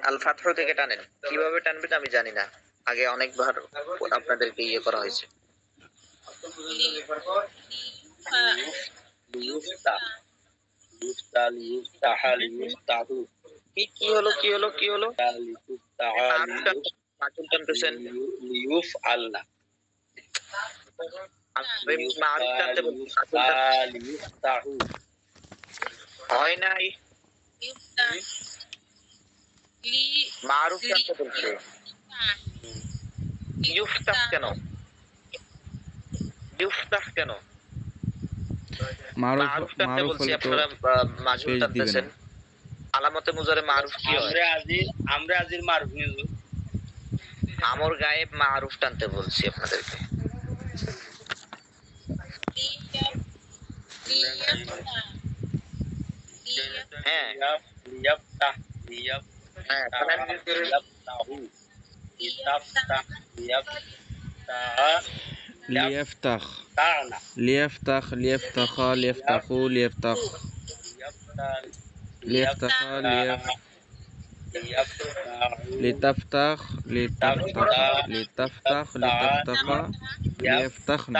আল ফাতহ থেকে টানেন, কিভাবে টানবেন আমি জানি না, আগে অনেকবার আপনাদেরকে ইয়ে করা হয়েছে। কি হলো কি হলো কি হলো? মাতুল টানতেছেন, লিউফ আল্লাহ মারুফ টানতে হয় নাই, মারুফ টানতে বলছে, ইউফতাহ কেন? ইউফতাহ কেন? মারুফ টানতে বলছি, আপনারা মাজহুল টানতেছেন। আলামতে মুজারে মারুফ কি হয়? আমরা আজির মারুফ নিব, আমর গায়েব মারুফ টানতে বলছি আপনাদেরকে। হ্যাঁ লিয়াফতাহ হ্যাঁ লিয়াফতাহু লিতাফতাহ লিয়াফতাহ ليفتخ তা'না ليفتخ ليفتخ ليفتخوا ليفتخ ليفتخ لتفتخ لتفتخ لتفتخ لتفتخ ليفتخن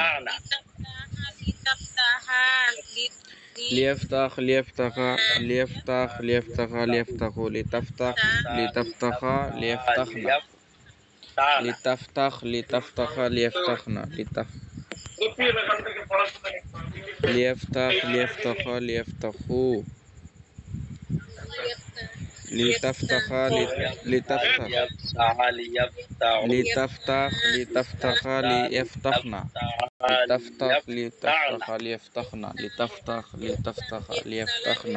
ليفتخ ليفتخ ليفتخ ليفتخ ليفتخوا لتفتخ لتفتخ ليفتخن لتفتخ لتفتخ ليفتخن ليفتخ ليفتخ ليفتخوا لتفتخ لتفتخ لتفتخ لتفتخ ليفتخن لتفتخ لتفتخ ليفتخن لتفتخ لتفتخ ليفتخن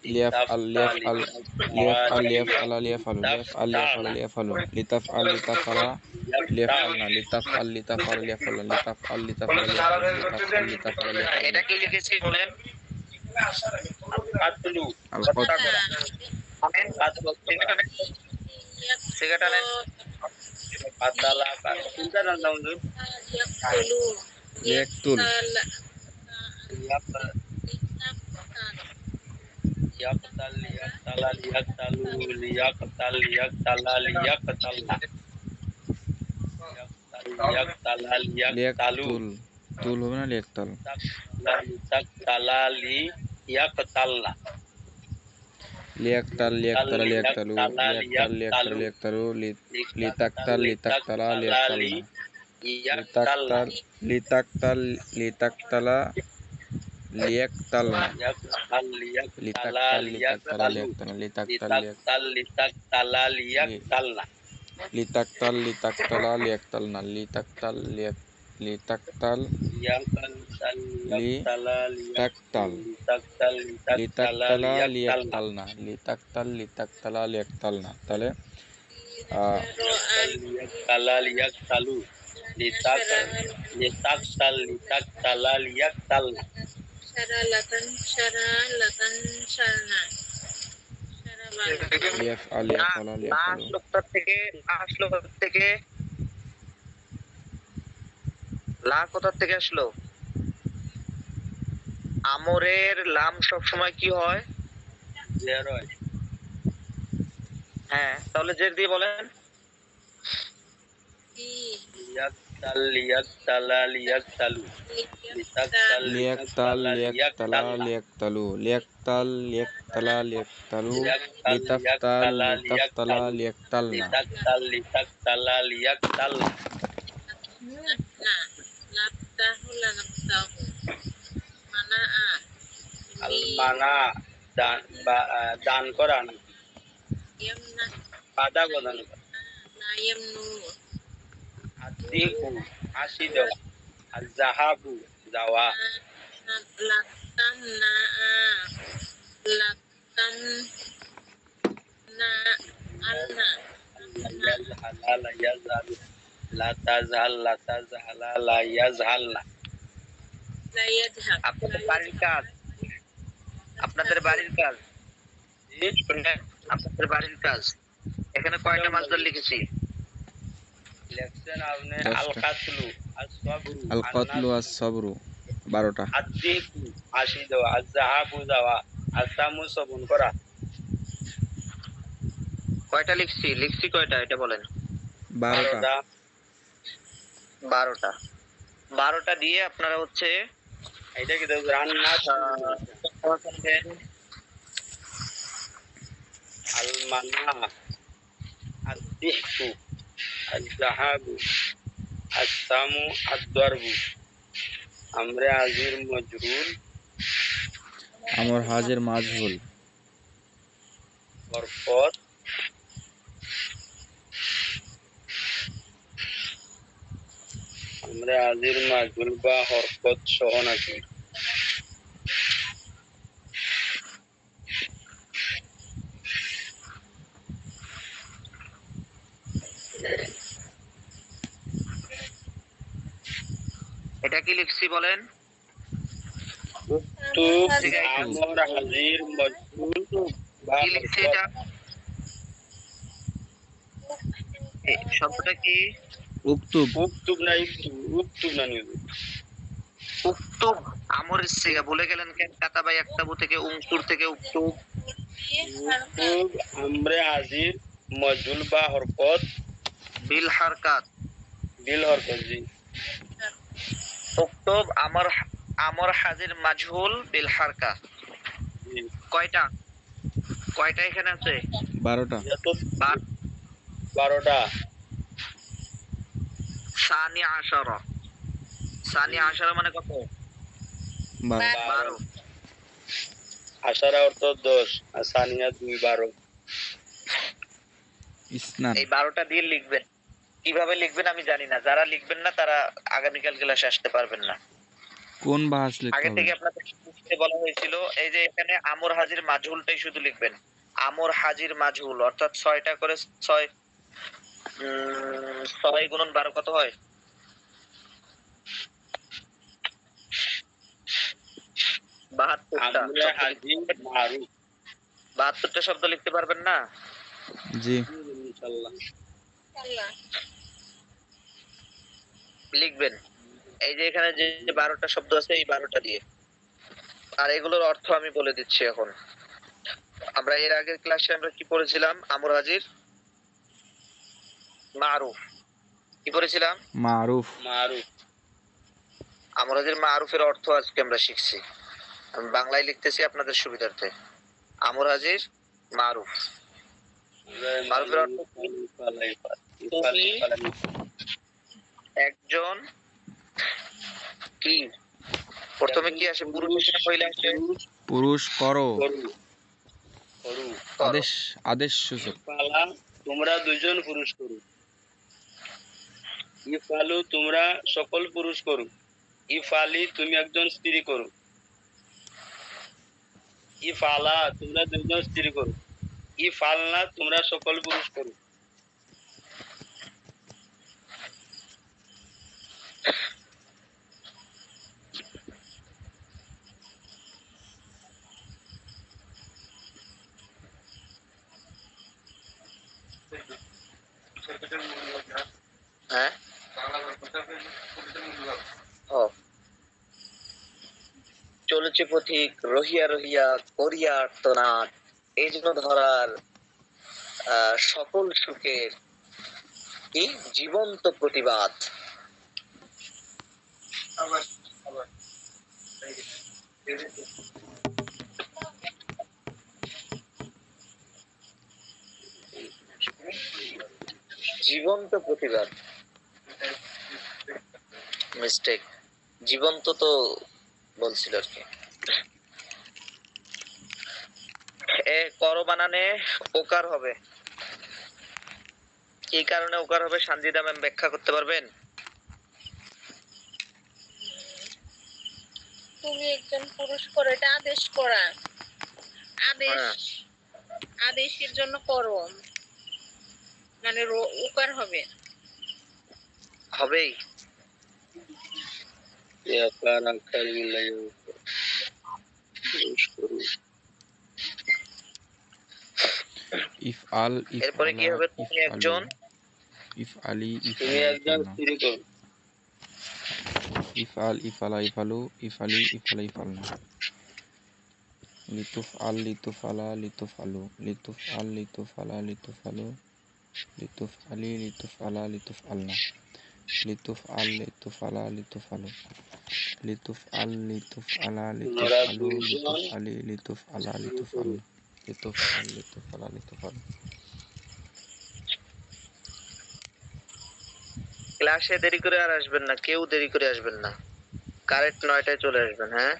ليفعل ليفعل ليفعل ليفعل ليفعل ليفعل ليفعل ليفعل لتفعل لتفعل ليفعلنا لتفعل لتفعل ليفعل لتفعل لتفعل لتفعل لتفعل এটা কি লিখেছি বলেন? সিগারেট يقتل ليقتل طول هنا ليقتل ليقتل ليقتل ليقتلوا ليقتل ليقتل ليقتلوا لتقتل لتقتل ليقتلنا لتقتل لتقتل لتقتل ليقتلنا لتقتل لتقتل ليقتلنا لتقتل لتقتل لتقتل ليقتلنا لتقتل لتقتل لتقتل لتقتل ليقتلنا لتقتل لتقتل ليقتلنا তাহলে লা কোথা থেকে আসলো? আমরের লাম সব সময় কি হয়? জের হয়। হ্যাঁ, তাহলে জের দিয়ে বলেন। লিয়াকতাল লিয়াকতালা লিয়াকতালু লিয়াকতাল লিয়াকতালা লিয়াকতালু লিয়াকতাল লিয়াকতালা লিয়াকতালু লিতাফতাল লিতাফতালা লিয়াকতালনা লিতাকতাল লিতাকতালা লিয়াকতালনা মানা দান করা না বাধা প্রদান করা আদিকু আসি দেওয়া আজাহাবু যাওয়া আপনাদের বাড়ির কাজ, আপনাদের বাড়ির কাজ, আপনাদের বাড়ির কাজ, এখানে কয়টা মাসদার লিখেছি? লেখছেন আপনি আল 10টা কাতলু আসসাবরু আল কতলু আস সবরু 12টা আদিকু আসি দেওয়া আজাহাবু যাওয়া আসামু সবন করা কয়টা লিখছি লিখছি কয়টা এটা বলেন। 12টা 12টা 12টা। 12টা দিয়ে আপনারা হচ্ছে এটা কি দেখো রান্না আল মানা আদিকু আজাহাবু আসামু আদরবু আমরে আজির মজরুল আমর হাজির মাজহুল বরকত আমরা আজির মাজুল বা হরকত সহ নাকি এটা কি লিখছি বলেন। উক্তুব আমর হাজির মজুল বা কি লিখছি হরকত এটা শব্দটা কি উক্তুব উক্তুব না ইকতুব উক্তুব না নিউজ উক্তুব আমরের সিগা ভুলে গেলেন কেন কাতাবা ইয়াকতাবু থেকে উংসুর থেকে উক্তুব উক্তুব আমরে হাজির মজুল বা হরকত বিল হারকাত বিল হরকত জি উক্তুব আমর আমর হাজির মাজহুল বিল হারকা। জি কয়টা কয়টা এখানে আছে 12টা এত 12টা সানি আশারা। সানি আশারা মানে কত 12 12। আশারা অর্থ 10 আর সানিয়া 2 12 ইসনান এই 12টা দিয়ে লিখবেন। কিভাবে লিখবেন আমি জানি না, যারা লিখবেন না তারা আগামীকাল ক্লাসে আসতে পারবেন না। কোন বাহাস লিখতে আগে হবে থেকে আপনাদের লিখতে বলা হয়েছিল এই যে এখানে আমর হাজির মাজহুলটাই শুধু লিখবেন। আমর হাজির মাজহুল অর্থাৎ 6টা করে 6 6 গুণন 12 কত হয় 72টা আমরে হাজির মারুফ 72টা শব্দ লিখতে পারবেন না। জি ইনশাআল্লাহ লিখবেন এই যে এখানে যে 12টা শব্দ আছে এই 12টা দিয়ে। আর এগুলোর অর্থ আমি বলে দিচ্ছি এখন। আমরা এর আগের ক্লাসে আমরা কি পড়েছিলাম আমর হাজির মারুফ কি পড়েছিলাম মারুফ মারুফ আমর হাজির মারুফের অর্থ আজকে আমরা শিখছি। আমি বাংলায় লিখতেছি আপনাদের সুবিধার্থে। আমর হাজির মারুফ মারুফের অর্থ কি? তুমি একজন কি প্রথমে কি আসে পুরুষ আসে না মহিলা আসে পুরুষ করো করু করু করো। আদেশ আদেশ সূচক ইফালা তোমরা দুইজন পুরুষ করু ইফালু তোমরা সকল পুরুষ করু ইফালি তুমি একজন স্ত্রী করু ইফালা তোমরা দুইজন স্ত্রী করু ইফালনা তোমরা সকল পুরুষ করু হ্যাঁ ও চলেছে পথিক রহিয়া রহিয়া করিয়া আর্তনাদ এই জন্য ধরার সকল সুখের কি জীবন্ত প্রতিবাদ। জীবন্ত প্রতিবাদ মিস্টেক জীবন্ত তো বলছিল আর কি। এ কর বানানে ওকার হবে, কি কারণে ওকার হবে সানজিদা ম্যাম ব্যাখ্যা করতে পারবেন? তুমি একজন পুরুষ করো, এটা আদেশ করা, আদেশ হ্যাঁ। আদেশের জন্য করো মানে উকার হবে। হবেই ইয়াকার আকার মিলাই পুরুষ করু ইফআল এরপরে কি হবে তুমি একজন ইফআলি তুমি ইফালা একজন ইফালনা চুরি করো। ইফআল ইফালা ইফালু ইফালি ইফালা ইফালনা লিতুফআল লিতুফালা লিতুফআলু লিতুফআল লিতুফালা লিতুফআলু লিতুফআলি লিতুফআলা লিতুফআলনা লিতুফআল লিতুফালা লিতুফআলু লিতুফআল লিতুফআলা তোমরা লিতুফআলু দুইজন লিতুফআলি লিতুফআলা চুরি করো। লিতুফআলনা লিতুফআল লিতুফালা লিতুফআলু ক্লাসে দেরি করে আর আসবেন না, কেউ দেরি করে আসবেন না, কারেক্ট 9টায় চলে আসবেন। হ্যাঁ,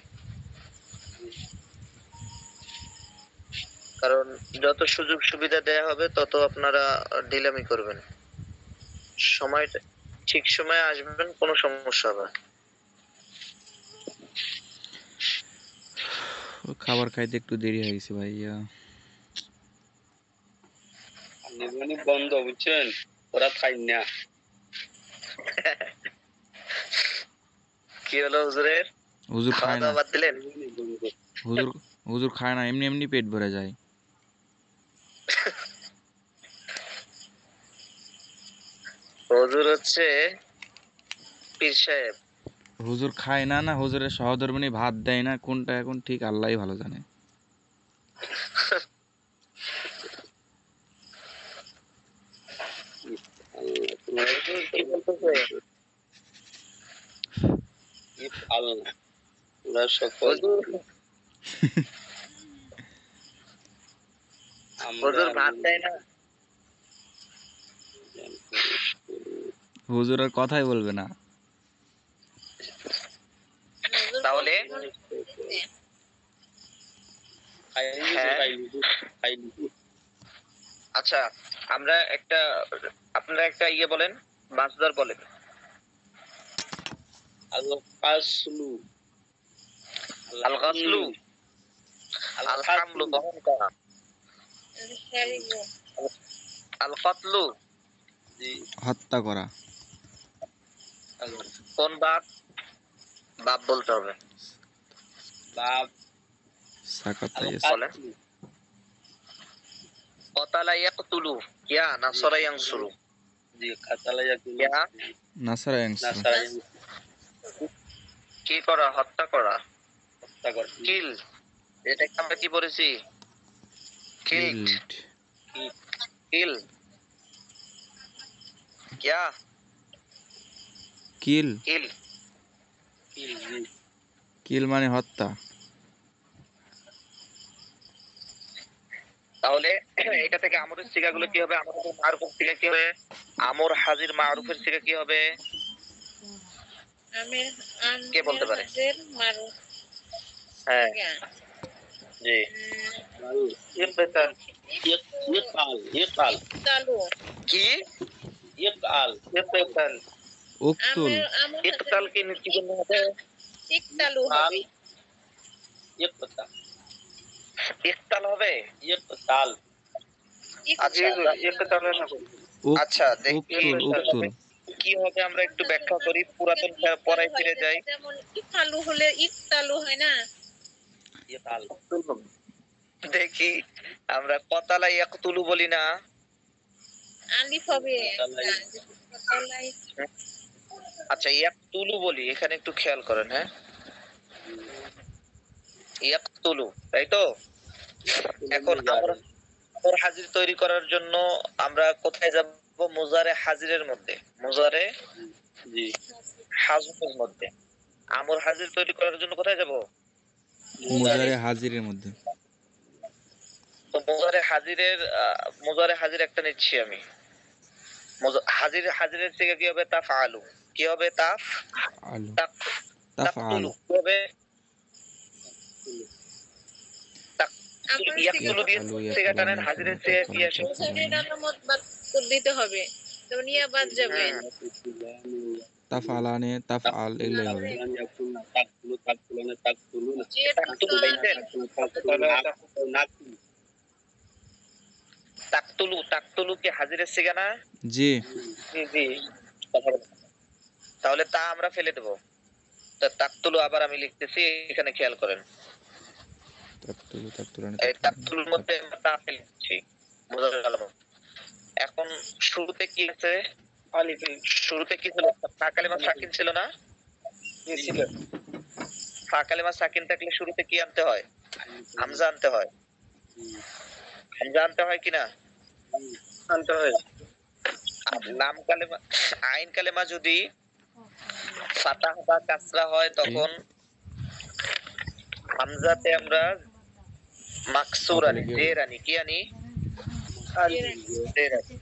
কারণ যত সুযোগ সুবিধা দেয়া হবে তত আপনারা ঢিলামি করবেন। সময় ঠিক সময়ে আসবেন, কোনো সমস্যা হবে না। খাবার খাইতে একটু দেরি হয়ে গেছে ভাইয়া। নিবনি বন্ধ, বুঝছেন? ওরা খাই না। কি হলো হুজুরের? হুজুর খাওয়া খায় না, দাওয়া বাদ দিলেন? নিবনি বন্ধ। হুজুর হুজুর খায় না, এমনি এমনি পেট ভরে যায়। হুজুর হচ্ছে পীর সাহেব। হুজুর খায় না, না হুজুরের সহধর্মিণী ভাত দেয় না, কোনটা এখন ঠিক আল্লাহই ভালো জানে। তোমরা কি বলতেছে? ইফআল না। তোমরা সকল হুজুর হুজুর ভাত দেয় না। হুজুর আর কথাই বলবে না। তাহলে হ্যাঁ। আচ্ছা, আমরা একটা, আপনারা একটা ইয়ে বলেন, মাসদার বলেন। আল কাসলু, আল গাসলু, আল হামলু বহন করা, আল কাতলু জি, হত্যা করা। কোন বাপ? বাপ বলতে হবে। বাব, সাকাতা আল ইয়াস বলেন। কাতলু, কতালা ইয়াকতুলু, ইয়া নাসরা ইয়ানসুরু, জি, খাতালা ইয়াকুলু, ইয়া নাসারা ইয়াংসুরু, নাসারা ইয়াকুলু, কি করা? হত্যা করা। হত্যা করে। কিল, এটাকে আমরা কি বলেছি? কিলড, কিল্ড, কিল, क्या কিল, কিল। কিল, জি, কিল মানে হত্যা। তাহলে এটা থেকে আমরের সিগাগুলো কি হবে? আমরের মারুফের সিগা কি হবে? আমর হাজির মারুফের সিগা কি হবে? কে বলতে পারে? হ্যাঁ, জি, ইকতাল। ইফআল, ইফআল, কি? ইফআল, ইকতাল। উকতুল, ইকতাল কি কি জন্য হবে? ইফআল, ইফতাল, ইকতাল হবে। ইফতাল, আচ্ছা, ইকতাল না। আচ্ছা, দেখি উকতুল, উকতুল। কি হবে আমরা একটু ব্যাখ্যা করি, পুরাতন পড়ায় ফিরে যাই। যেমন ইফালু হলে ইফতালু হয় না? ইফআল, দেখি আমরা কতালা ইয়াকতুলু বলি না? আলিফ হবে। আচ্ছা, ইয়াকতুলু বলি, এখানে একটু খেয়াল করেন। হ্যাঁ, ইয়াকতুলু, তাই তো? এখন আমরা আমর হাজির তৈরি করার জন্য আমরা কোথায় যাব? মুজারে হাজিরের মধ্যে, মুজারে জি, হাজিরের মধ্যে। আমর হাজির তৈরি করার জন্য কোথায় যাব? মুজারে হাজিরের মধ্যে। তো মুজারে হাজির একটা নিচ্ছি আমি। হাজিরের থেকে কি হবে? তাফআলু। কি হবে? আলু, তাফআল, তাকতুলু কি হবে? ইয়াকতুলু দিয়ে থেকে টানেন, হাজিরের থেকে কি আসে? দিতে হবে, তো নিয়ে বাদ যাবে। তাফআলানে তাফআল এগুলাই হবে। তাকতুলু, তাকতুলুনা, তাকতুলুনা, তাকতুলু পাইছেন? তাকতুলু কি হাজিরের সিগা না? জি, জি। তাহলে তা আমরা ফেলে দেব। তা তাকতুলু আবার আমি লিখতেছি, এখানে খেয়াল করেন। তাকতুলু, তাকতুলানে এই তাকতুলানে, তাকতুলুর মধ্যে আমরা তা ফেলে দিচ্ছি। মুজারে আলামত। এখন শুরুতে কি আছে? আলিফ শুরুতে কি ছিল? ফা কালেমা সাকিন ছিল না? ছিল ফা কালেমা সাকিন থাকলে শুরুতে কি আনতে হয়? হামজা আনতে হয়। হামজা আনতে হয় কিনা? আনতে হয়। আর লাম কালেমা, আইন কালেমা যদি ফাতাহ বা কাসরা হয় তখন হামজাতে আমরা মাকসুর আনি, জের আনি। কি আনি? জের আনি।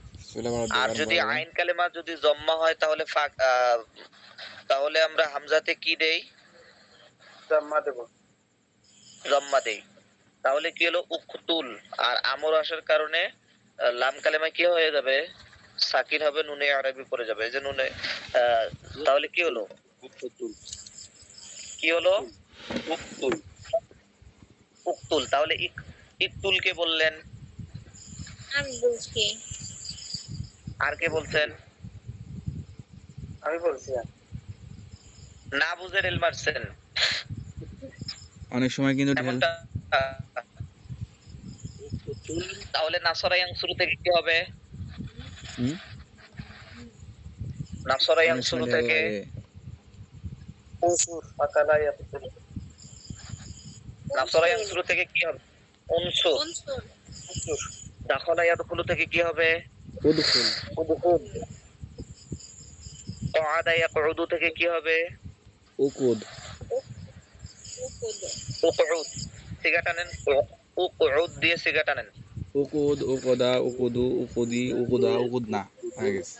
আর যদি আইন কালেমা যদি জম্মা হয় তাহলে তাহলে আমরা হামজাতে কি দেই? জম্মা দেব। জম্মা দেই। তাহলে কি হলো? উকতুল। আর আমর আসার কারণে লাম কালেমা কি হয়ে যাবে? সাকিন হবে, নুনে আরবি পড়ে যাবে। এই যে নুনে, তাহলে কি হলো? কি হলো? উকতুল। উকতুল। তাহলে ইকতুল কে বললেন? আমি বলছি। আর কে বলছেন? আমি বলছি। না বুঝে রেল মারছেন অনেক সময় কিন্তু ঢেল এমনটা। তাহলে নাসরায়াং শুরু থেকে কি হবে? হুম? নাসরায়াং অনেক শুরু সময় ঢেল থেকে লাগে। উনসুর ফাতালা ইয়াতুল। নাসরায়াং শুরু থেকে কি হবে? উনসুর। উনসুর। উনসুর দাখলা ইয়াদখুলু থেকে কি হবে? উদখুল। উদখুল। ক্বাদা ইয়াকউদু থেকে কি হবে? উকুদ। উকুদ। উকউদ। সিগা টানেন। উকউদ দিয়ে সিগা টানেন। উকুদ, উকুদা, উকুদু, উকুদি, উকুদা, উকুদনা হয়ে গেছে।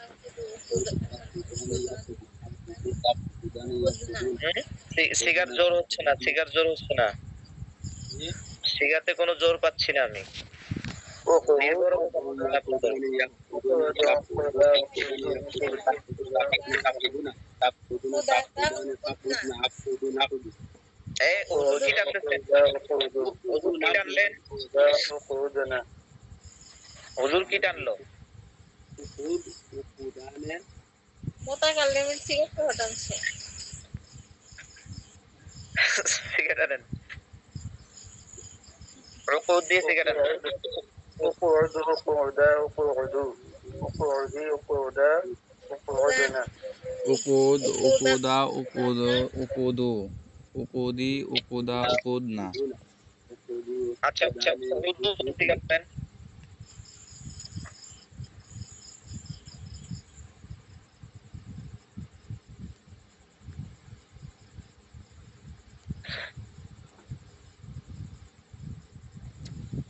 উকুদনা। সিগার জোর হচ্ছে না, সিগার জোর হচ্ছে না। সিগাতে কোনো জোর পাচ্ছি না আমি। নির্ভর হুজুর কি টানতেছেন? হুজুর কি টানলেন? হুজুর কি টানলো? মোতাকাল্লিমের সিগারেট হটানছে। সিগা টানেন। উকুদ দিয়ে সিগা টানেন। উকুদু উকুদা উকুদু উকুদি উকুদা উকুদনা। উকুদ, উকুদা, উকুদ, উকুদু, উকুদি, উকুদা, উকুদনা। আচ্ছা আচ্ছা, উর্দু সিগা টানেন।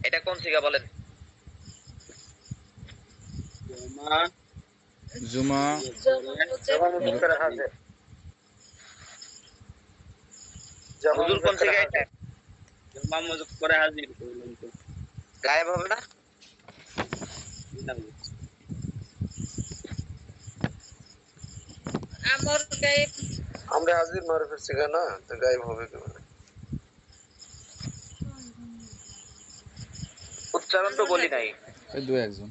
এটা কোন সিগা বলেন? জুমা, হুজুর কোন সিগা? এটা জমা মুযাক্কারে হাজির। গায়েব হবে না? আমর গায়েব। আমরা হাজির মারুফের সিগা না, তো গায়েব হবে কেমন? উচ্চারণ তো বলি নাই। এই দু একজন।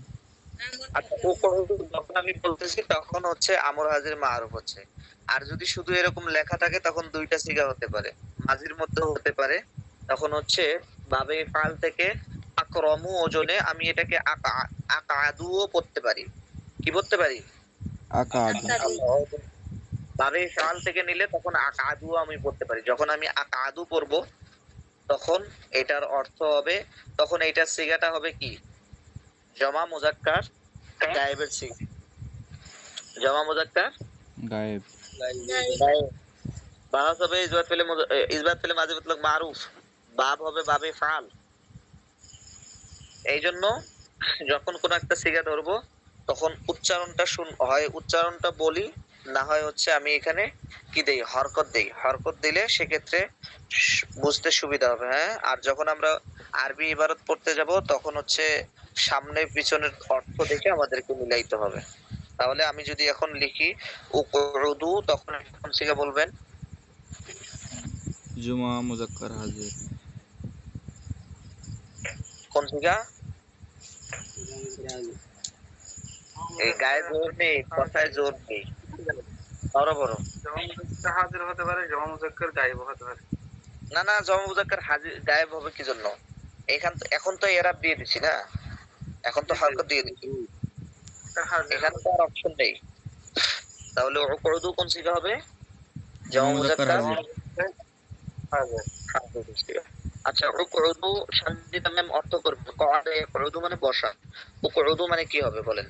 আচ্ছা, উকুদ যখন আমি বলতেছি তখন হচ্ছে আমর হাজির মারুফ হচ্ছে। আর যদি শুধু এরকম লেখা থাকে তখন দুইটা সিগা হতে পারে, মাঝির মধ্যে হতে পারে। তখন হচ্ছে বাবে ফাল থেকে আকরমু ওজনে আমি এটাকে আকাদুও পড়তে পারি। কি পড়তে পারি? আকাদু। বাবে ফাল থেকে নিলে তখন আকাদুও আমি পড়তে পারি। যখন আমি আকাদু পড়বো তখন এটার অর্থ হবে, তখন এইটার সিগাটা হবে কি? জমা মুজাক্কার গায়েবের সিগা। জমা মুজাক্কার গায়েব। গায়েব। বাস হবে ইসবাত পেলে মাঝে মতলব মারুফ। বাব হবে বাবে ফাল। এই জন্য যখন কোন একটা সিগা ধরবো তখন উচ্চারণটা হয় উচ্চারণটা বলি, না হয় হচ্ছে আমি এখানে কি দেই? হরকত দেই। হরকত দিলে সেক্ষেত্রে বুঝতে সুবিধা হবে। হ্যাঁ, আর যখন আমরা আরবি ইবারত পড়তে যাব তখন হচ্ছে সামনে পিছনের অর্থ দেখে আমাদেরকে মিলাইতে হবে। তাহলে আমি যদি এখন লিখি উকুদু, তখন কোন সিগা বলবেন? জুমা মুজাক্কার হাজির। কোন সিগা? এই গায়ে জোর নেই, কথায় জোর নেই, বড় বড়। জমা মুযাক্কার হাজির হতে পারে, জমা মুযাক্কার গায়েব হতে পারে। না না, জমা মুজাক্কার হাজির গায়েব হবে কি জন্য? এখন তো এরাব দিয়ে দিছি না, এখন তো হরকত দিয়ে দিছি, এখানে তো আর অপশন নেই। তাহলে উকউদু কোন সিগা হবে? জামা জামা মুযাক্কার মুযাক্কার হাজির। হাজির। আচ্ছা, উকউদু শান্তিতা ম্যাম অর্থ করবে কআদা ইয়াকউদু মানে বসা, উকউদু মানে কি হবে বলেন?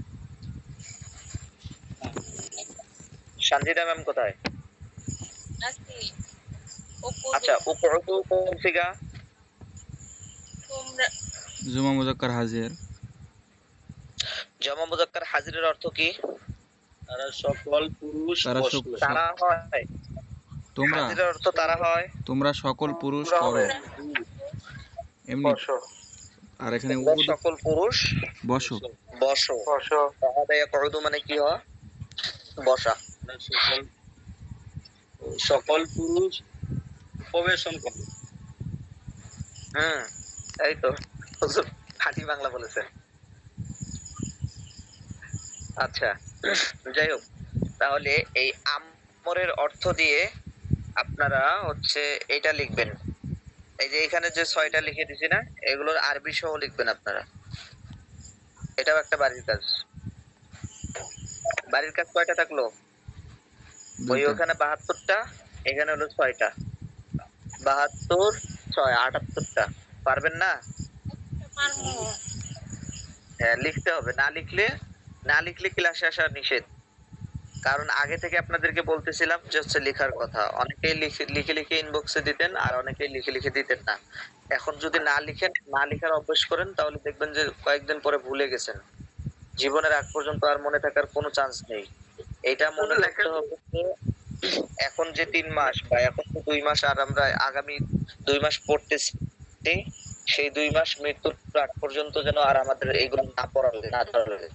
শান্তিতা ম্যাম কোথায়? আছি উপর আচ্ছা, উকউদু কোন সিগা? তোমরা জুমা মুযাক্কার হাজির। জামা মুযাক্কার হাজিরের অর্থ কি? তারা সকল পুরুষ তারা বসলো। তারা হয়, তোমরা হাজিরের অর্থ তারা হয়। তোমরা সকল পুরুষ করো এমনি। আর এখানে তোমরা উকুদু সকল পুরুষ বসো। বসো। কআদা ইয়াকউদু মানে কি হয়? বসা। তারা সকল পুরুষ উপবেশন করে। এই তো হুজুর খাঁটি বাংলা বলেছেন। আচ্ছা, যাই হোক, তাহলে এই আমরের অর্থ দিয়ে আপনারা হচ্ছে এটা লিখবেন। এই যে এখানে যে 6টা লিখে দিছি না, এগুলোর আরবি সহ লিখবেন আপনারা। এটাও একটা বাড়ির কাজ। বাড়ির কাজ কয়টা থাকলো? ওই দুইটা। ওখানে 72টা, এখানে হলো 6টা। 72 6 78টা। পারবেন না? পারবো। হ্যাঁ, লিখতে হবে। না লিখলে ক্লাসে আসা নিষেধ। কারণ আগে থেকে আপনাদেরকে বলতেছিলাম যে হচ্ছে লেখার কথা। অনেকেই লিখে লিখে ইনবক্সে দিতেন, আর অনেকেই লিখে লিখে দিতেন না। এখন যদি না লিখেন, না লেখার অভ্যাস করেন, তাহলে দেখবেন যে কয়েকদিন পরে ভুলে গেছেন। জীবনের আগ পর্যন্ত আর মনে থাকার কোনো চান্স নেই। এটা মনে রাখতে হবে যে এখন যে 3 মাস বা এখন তো 2 মাস, আর আমরা আগামী 2 মাস পড়তেছি, সেই 2 মাস মৃত্যুর আগ পর্যন্ত যেন আর আমাদের এইগুলো না পড়ালে না ধরালে,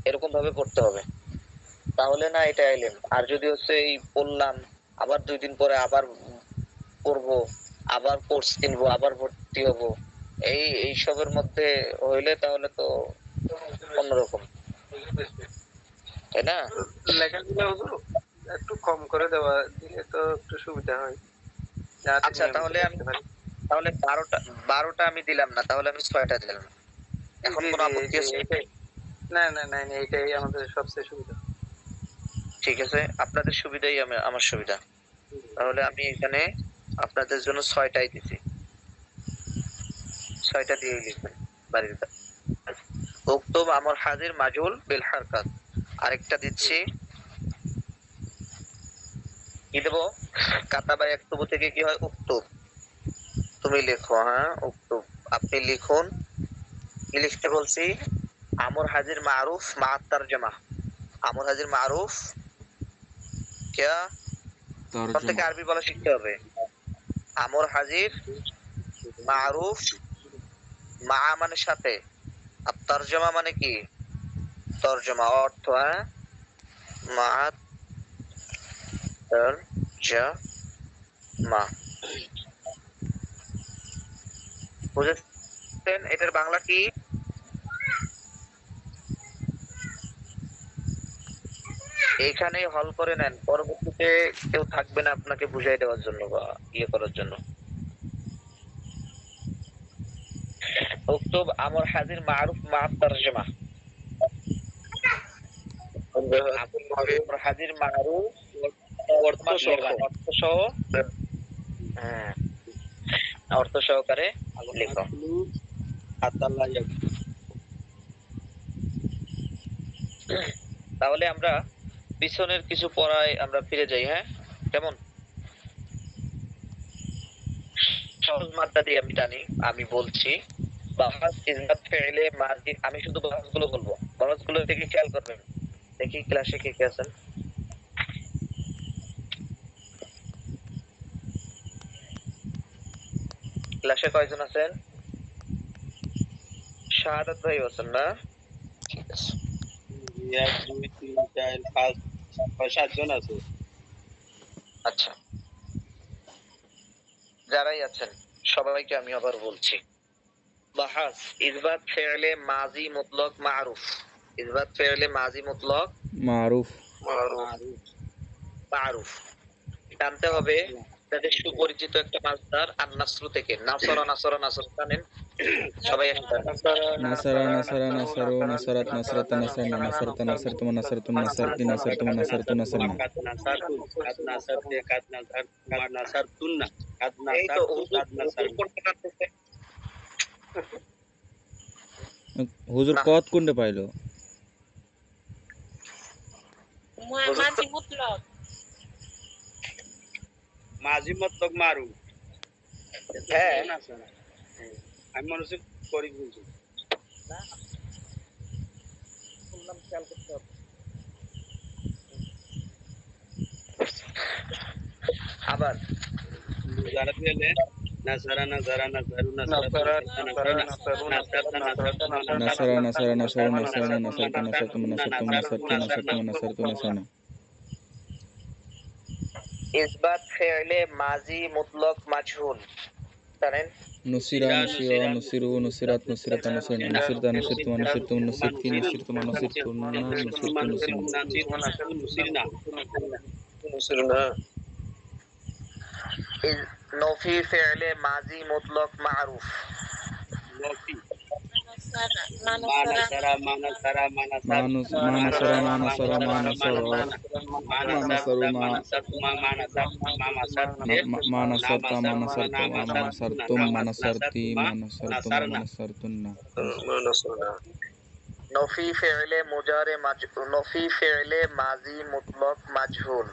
এরকম ভাবে পড়তে হবে। তাহলে না এটা এলেন। আর যদি হচ্ছে এই পড়লাম, আবার 2 দিন পরে আবার পড়বো, আবার কোর্স কিনবো, আবার ভর্তি হবো, এইসবের মধ্যে হইলে তাহলে তো অন্যরকম, তাই না? লেখাগুলো হুজুর একটু কম করে দেওয়া দিলে তো একটু সুবিধা হয়। যাতে আচ্ছা, নিয়মিত তাহলে পড়তে পারি। 12টা আমি দিলাম না, তাহলে আমি 6টা দিলাম। এখন জি, কোনো জি, আপত্তি জি, আছে? এটাই। না, না, না, না, এটাই আমাদের সবচেয়ে সুবিধা। ঠিক আছে, আপনাদের সুবিধাই আমার সুবিধা। তাহলে আমি এখানে আপনাদের জন্য 6টাই দিছি। 6টা দিয়েই লিখবেন বাড়ির কাজ। উক্তুব আমর হাজির মাজুল বিল হারকাত। আরেকটা দিচ্ছি, কি দেবো? কাতাবা ইয়াকতুবু থেকে কি হয়? উক্তুব। তুমি লেখো, হ্যাঁ উক্তুব, আপনি লিখুন। কি লিখতে বলছি? আমর হাজির মারুফ মা তারজমা। আমর হাজির মারুফ क्या? এখন থেকে তরজমা। আরবি বলা শিখতে হবে। আমর হাজির মারুফ, মা মানে সাথে, আর তরজমা মানে কি? তরজমা অর্থ, হ্যাঁ, মা তরজমা। বুঝেছেন এটার বাংলা কি? এইখানেই হল করে নেন, পরবর্তীতে কেউ থাকবে না আপনাকে বুঝাই দেওয়ার জন্য বা ইয়ে করার জন্য। উক্তুব আমর হাজির মারুফ মা তরজমা। আমর হাজির মারুফ অর্থ সহ, হ্যাঁ, অর্থ সহকারে লেখো। তাহলে আমরা পিছনের কিছু পড়ায় আমরা ফিরে যাই, হ্যাঁ? কেমন? সহজ মাত্রা দিয়ে আমি জানি, আমি বলছি বাহাস ইজনাত ফেইলে মাজি। আমি শুধু বাহাসগুলো বলবো, বাহাসগুলো থেকে খেয়াল করবেন। দেখি ক্লাসে কে কে আছেন। ক্লাসে কয়জন আছেন? শাহাদাত ভাই আছেন না? ঠিক আছে। 1 2 3 4 5 6 7 জন আছে। আচ্ছা, যারাই আছেন সবাইকে আমি আবার বলছি, বাহাস ইসবাত ফেইলে মাজি মুতলক মারুফ। ইসবাত ফেইলে মাজি মুতলক মারুফ। মারুফ। টানতে হবে আপনাদের সুপরিচিত একটা মাসদার আন-নাসরু থেকে নাসরা নাসরা নাসর জানেন সবাই একটা নাসারা নাসারা নাসারু নাসারাত নাসরাতা নাসরানা নাসারাতা নাসারতুম নাসারতুম নাসারতি নাসারতুম নাসারতু নাসারনা কাদ নাসারতু কাদ নাসারতে কাদ নাসার কাদ নাসারতুন্না কাদ এই তো নাসারতু হুজুর কাদ নাসার কোনটা কাটতেছে? হুজুর না। কত কোনটা পাইলো? মাঝি মুতলক মাঝি মতলব মারু হ্যাঁ। আমি মনে হচ্ছে করি বলছি আবার যারা দিলে নাসারা নাসারা নাসারু নাসারা নাসারা নাসারু নাসারতা নাসারতা নাসারা নাসারা নাসারু নাসারনা নাসারতু নাসারতুম নাসারতুম নাসারতি নাসারতুম নাসারতু নাসারনা ইসবাত ফি'লে মাজি মুতলক মাজহুল জানেন? নুসিরা নুসিরা নুসিরু নুসিরাত নুসিরাতা নুসিরনা নুসিরতা নুসিরতুম নুসিরতুম নুসিরতি নুসিরতুমা নুসিরতুন্না নুসিরতু নুসিরনা নুসরুনা নফি ফি'লে মাজি মুতলক মারুফ মানাসারা মানাসারা মানুস মানাসারা মানাসারা মানাসারা মানাসারু মানাসারতা মানাসারতু মানাসারতুম মানাসারতি মানাসারতুম মানাসারতুন্না নফি ফি'লে মুজারে নফি ফি'লে মাজি মুতলক মাজহুল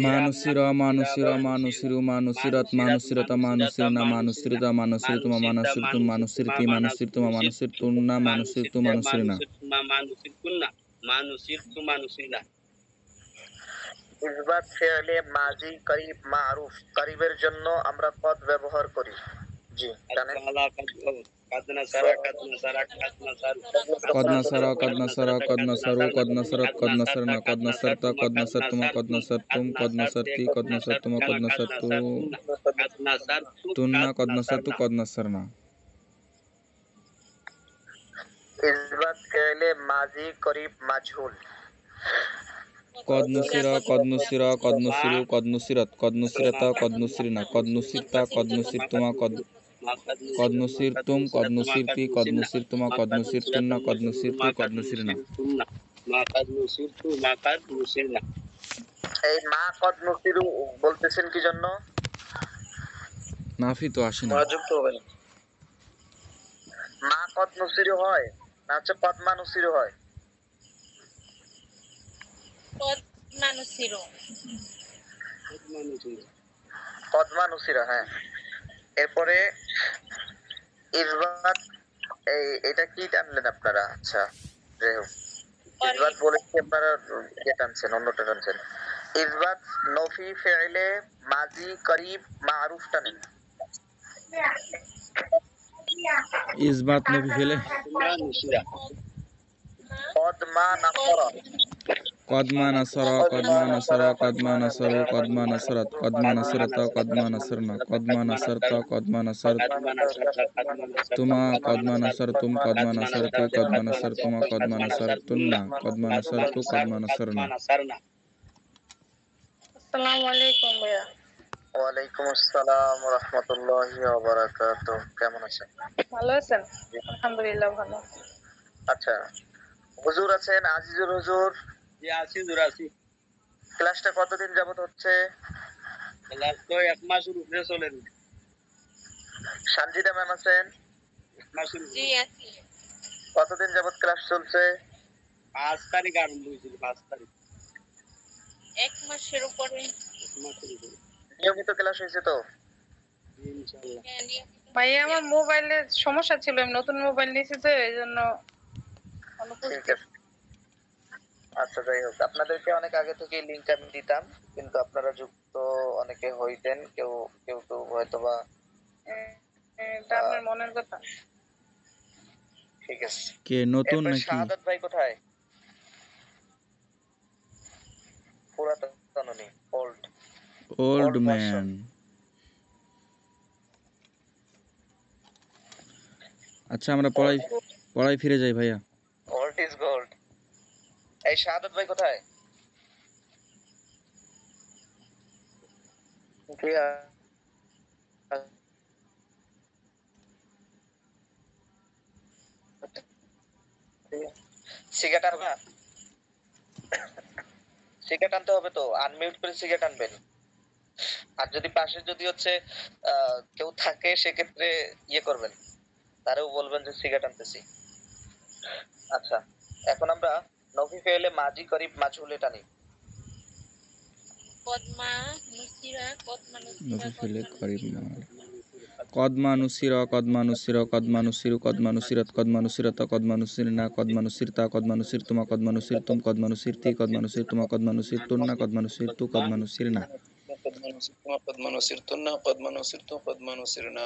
মানুসিরা মানুসিরা মানুসিরু মানুসিরাত মানুসিরাতা মানুসিরনা মানুসিরতা মানুসিরতুমা মানুসিরতুম মানুসিরতি মানুসিরতুমা মানুসিরতুন্না মানুসিরতু মানুসিরনা ইসবাত ফি'লে মাজি করিব মারুফ করিবের জন্য আমরা কদ ব্যবহার করি জি জানেন? কদ নাসারা কদ নাসারা কদ নাসারু কদ নাসারাত কদ নাসারনা কদ নাসারতা কদ নাসারতুমা কদ নাসারতুম কদ নাসারতি কদ নাসারতুমা কদ নাসারতু তুন্না কদ নাসারতু কদ নাসারনা ইসবাত ফি'লে মাজি করিব মাজহুল কদ নুসিরা কদ নুসিরা কদ নুসিরু কদ নুসিরাত কদ নুসিরাতা কদ নুসিরিনা কদ নুসিরতা কদ নুসিরতুমা কদ নুসিরতুম কদ নুসিরতি কদ নুসিরতুমা কদ নুসিরতুন্না কদ নুসিরতু কদ নুসিরিনা এই মা কদ নুসিরু বলতেছেন কি জন্য? নাফি তো আসে না মনোযোগ তো হবে না। মা কদ নুসিরু হয় না হচ্ছে কদমা নুসিরু হয়? কদমা নুসিরা হ্যাঁ। এরপরে ইসবাত এটা কি টানলেন আপনারা? আচ্ছা যাই হোক, ইসবাত বলেছি আপনারা ইয়ে টানছেন, অন্যটা টানছেন। ইসবাত নফি ফি'লে মাজি করিব মারুফ টানেন। ইসবাত নবী ফেলে কদমা নাসরা কদমা নাসারা কদমা নাসারা কদমা নাসারু কদমা নাসারাত কদমা নাসারাতা কদমা নাসারনা কদমা নাসারতা কদমা নাসারতুমা কদমা নাসারতুম কদমা নাসারতি কদমা নাসারতুমা কদমা নাসারতুন্না কদমা নাসারতু কদমা নাসারনা আসসালামু আলাইকুম ভাইয়া। ওয়ালাইকুম আসসালাম ওয়া রাহমাতুল্লাহি ওয়া বারাকাতুহু। কেমন আছেন? ভালো আছেন? আলহামদুলিল্লাহ ভালো। আচ্ছা, হুজুর আছেন, আজিজুল হুজুর। ক্লাসটা কতদিন যাবত হচ্ছে? এক মাসের উপরে চলে সানজিদা ম্যাম আছেন? জি আছি। কতদিন যাবত ক্লাস চলছে? 5 তারিখ আরম্ভ হয়েছিল 5 তারিখ এক মাসের উপরে নিয়মিত ক্লাস হয়েছে তো? ইনশাআল্লাহ। ভাইয়া আমার মোবাইলে সমস্যা ছিল, আমি নতুন মোবাইল নিয়েছি তো এইজন্য ঠিক আছে। আচ্ছা যাই হোক, আপনাদেরকে অনেক আগে থেকে লিংক আমি দিতাম, কিন্তু আপনারা যুক্ত অনেকে হইতেন, কেউ কেউ তো হয়তোবা। এটা আপনার মনের কথা। ঠিক আছে। কে নতুন এরপরে নাকি? শাহাদাত ভাই কোথায়? পুরাতন উনি, ওল্ড ওল্ড ম্যান। আচ্ছা আমরা পড়াই ফিরে যাই ভাইয়া। Old is gold. এই শাহাদাত ভাই কোথায়? সিগারেট আনবে না? সিগারেট আনতে হবে তো, আনমিউট করে সিগারেট আনবেন। আর যদি পাশে যদি হচ্ছে কেউ থাকে সেক্ষেত্রে ইয়ে করবেন, তারেও বলবেন যে সিগারেট আনতেছি। আচ্ছা, এখন আমরা নফি ফেলে মাজি করিব মাজহুলে টানি। কদমা নুসিরা কদমা নুসিরা নফি ফেলে করিব কদমা নুসিরা কদমা নুসিরা কদমা নুসিরু কদমা নুসিরাত কদমা নুসিরাতা কদমা নুসিরনা কদমা নুসিরতা কদমা নুসিরতুমা কদমা নুসিরতুম কদমা নুসিরতি কদমা নুসিরতুমা কদমা নুসিরতুন্না কদমা নুসিরতু কদমা নুসিরনা।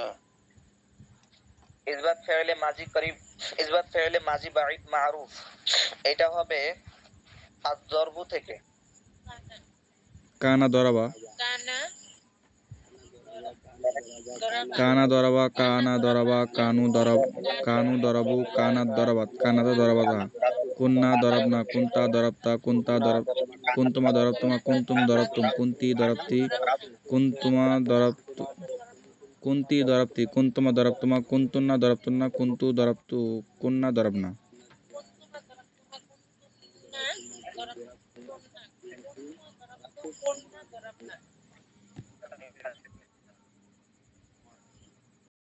ইসবাত ফেলে মাজি করিব, ইসবাত ফেলে মাজি বাঈদ মারুফ, এটা হবে আয-যরবু থেকে। কানা দরাবা কানা কানা দরাবা কানা দরাবা কানু দরাব কানু দরাবু কানাত দরাবাত কানাতা দরাবাতা কুন্না দরাবনা কুন্তা দরাবতা কুন্তা দরাব কুন্তুমা দরাবতুমা কুন্তুম দরাবতুম কুন্তি দরাবতি কুন্তুমা দরাবতু কুন্তি দরাবতি কুন্তুমা দরাবতুমা কুন্তুন্না দরাবতুন্না কুন্তু দরাবতু কুন্না দরাবনা। কন্যা দরাবনা